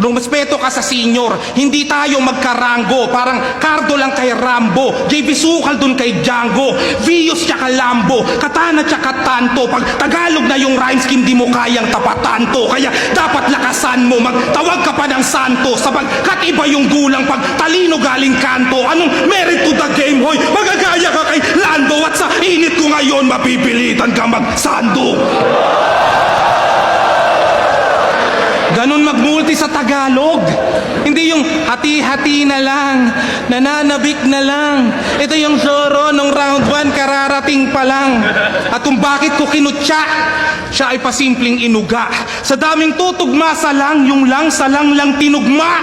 Rumispeto ka sa senior, hindi tayo magkarango. Parang Cardo lang kay Rambo, JB Sukal dun kay Django, Vios tsaka Lambo, Katana tsaka Tanto. Pag Tagalog na yung rhyme scheme, di mo kayang tapatan to. Kaya dapat lakasan mo, magtawag ka pa ng santo, sapagkat iba yung gulang pag talino galing kanto. Anong merit to the game, hoy? Magagaya ka kay Lando, at sa init ko ngayon mapipilitan ka magsando. Ganon magmulti sa Tagalog. Hindi yung hati-hati na lang, nananabik na lang. Ito yung Zoro nung round 1, kararating pa lang. At kung bakit ko kinutya, siya ay pasimpleng inuga. Sa daming tutugma sa lang, yung lang sa lang tinugma.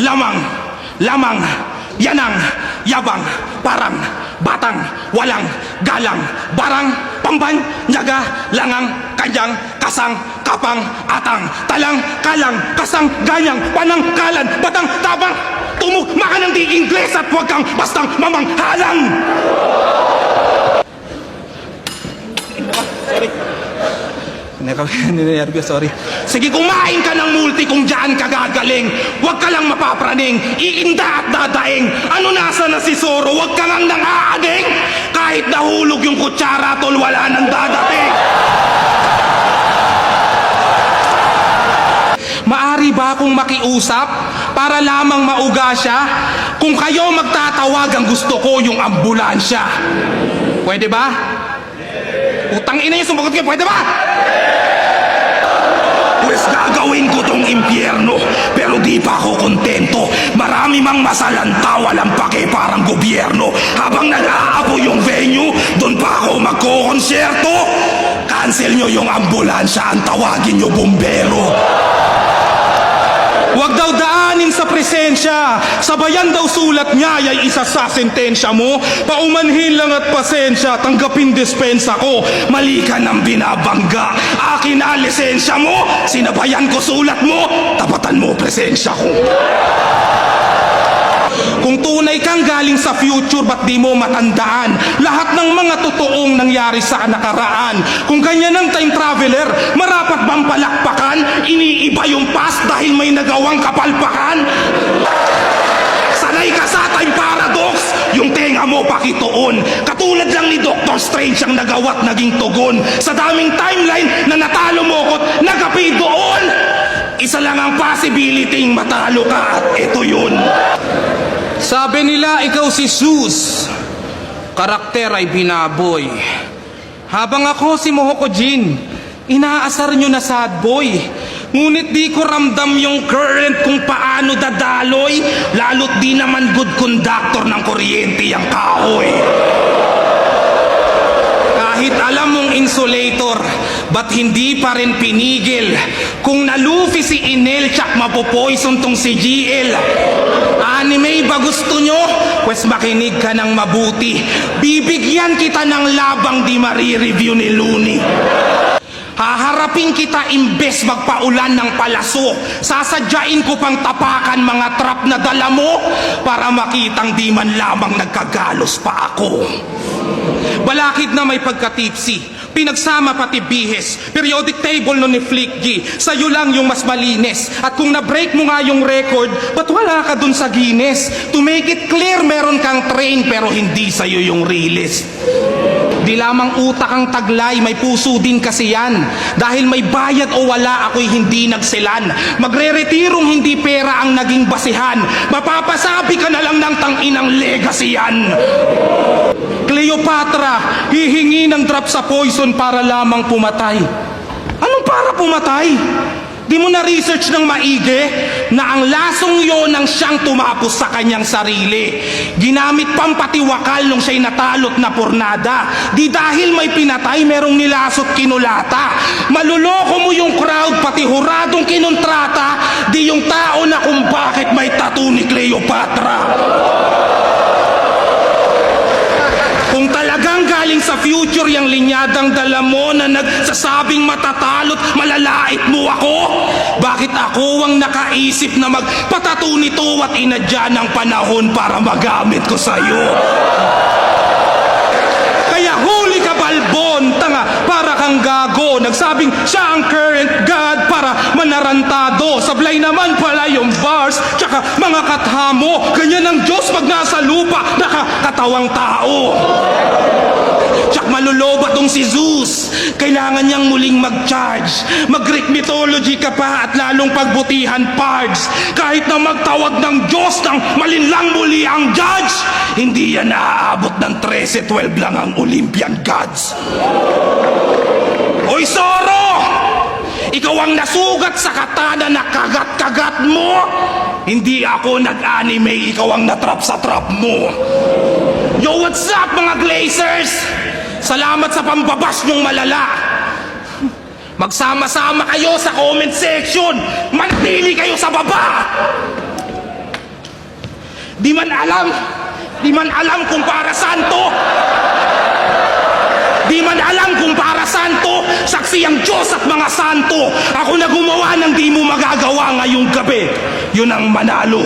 Lamang, yanang, yabang, parang, batang, walang, galang, barang, pamban, nyaga, langang, kanyang, kasang, kapang, atang, talang, kalang, kasang, ganyang, panang, kalan, batang, tabang, tumugma ka ng di Ingles at huwag kang bastang mamanghalang. Sorry. Sige, kumain ka ng multi kung dyan ka gagaling. Huwag ka lang mapapraning, iinda at dadaing. Ano nasa na si Zoro? Huwag ka lang nang aading. Kahit nahulog yung kutsara, tol, wala nang dadating. Maari ba akong makiusap para lamang mauga siya? Kung kayo magtatawag, ang gusto ko yung ambulansya. Pwede ba? Utang ina yung sumagot kayo, pwede ba? Pues gagawin ko tong impyerno, pero di pa ako kontento. Marami mang masalanta, walang pake parang gobyerno. Habang nag-aapo yung venue, doon pa ako magkokonsyerto. Cancel nyo yung ambulansya, ang tawagin nyo bumbero. Huwag daw daanin sa presensya, sabayan daw sulat niya ay isa sa sentensya mo. Paumanhin lang at pasensya, tanggapin dispensa ko. Mali ka ng binabangga, akin na lisensya mo. Sinabayan ko sulat mo, tapatan mo presensya ko. Kung tunay kang galing sa future, ba't di mo matandaan lahat ng mga totoong nangyari sa nakaraan? Kung ganyan ang time traveler, marapat bang palakpakan? Iniiba yung past dahil may nagawang kapalpakan? Sanay ka sa time paradox, yung tenga mo pakituon. Katulad lang ni Dr. Strange ang nagawa't naging tugon. Sa daming timeline na natalo mo ko't nagapi doon, isa lang ang possibility matalo ka at ito yun. Sabi nila ikaw si Zeus, karakter ay binaboy. Habang ako si Mohoko Jin, inaasar nyo na sad boy. Ngunit di ko ramdam yung current kung paano dadaloy, lalo't di naman good conductor ng kuryente ang kahoy. Kahit alam mong insulator, ba't hindi pa rin pinigil? Kung nalufi si Inel, tsak mapopoison tong si GL. Anime ba gusto nyo? Pues makinig ka ng mabuti. Bibigyan kita ng labang di marireview ni Looney. Haharapin kita imbes magpaulan ng palaso. Sasadyain ko pang tapakan mga trap na dala mo para makitang di man lamang nagkagalos pa ako. Balakid na may pagkatipsi, pinagsama pati bihes, periodic table no ni Flick G. Sa'yo lang yung mas malinis. At kung na-break mo nga yung record, ba't wala ka dun sa Guinness? To make it clear, meron kang train pero hindi sa'yo yung release. Di lamang utak ang taglay, may puso din kasi yan. Dahil may bayad o wala, ako'y hindi nagsilan. Magre-retirong hindi pera ang naging basihan. Mapapasabi ka na lang ng tanginang legacy yan. Cleopatra, hihingi ng drop sa poison para lamang pumatay. Anong para pumatay? Di mo na-research ng maigi na ang lasong yon ang siyang tumapos sa kanyang sarili. Ginamit pang patiwakal nung siya'y natalot na pornada. Di dahil may pinatay, merong nilasot kinulata. Maluloko mo yung crowd, pati huradong kinontrata. Di yung tao na kung bakit may tattoo ni Cleopatra. Kung talagang galing sa future yung linyadang dala mo na nagsasabing matatalot, malalait mo ako? Bakit ako ang nakaisip na magpatato nito at inadya ng panahon para magamit ko sa'yo? Kaya huli ka balbon, tanga, para kang gago. Nagsabing siya ang current god para manarantado. Sa Hamo, ganyan ang Diyos pag nasa lupa, nakakatawang tao. Tsak maluloba tong si Zeus. Kailangan niyang muling mag-charge. Mag-Greek mythology ka pa at lalong pagbutihan parts. Kahit na magtawag ng Diyos ng malinlang muli ang judge, hindi yan naaabot ng 13-12 lang ang Olympian gods. Hoy Zoro! Ikaw ang nasugat sa katana na kagat-kagat mo. Hindi ako nag-anime, ikaw ang natrap sa trap mo. Yo, what's up mga Glazers? Salamat sa pambabas nyong malala. Magsama-sama kayo sa comment section. Manatili kayo sa baba. Di man alam kung para santo. Di man alam kung para santo, saksi ang Diyos at mga santo. Ako na gumawa ng di mo magagawa ngayong gabi. Yun ang manalo.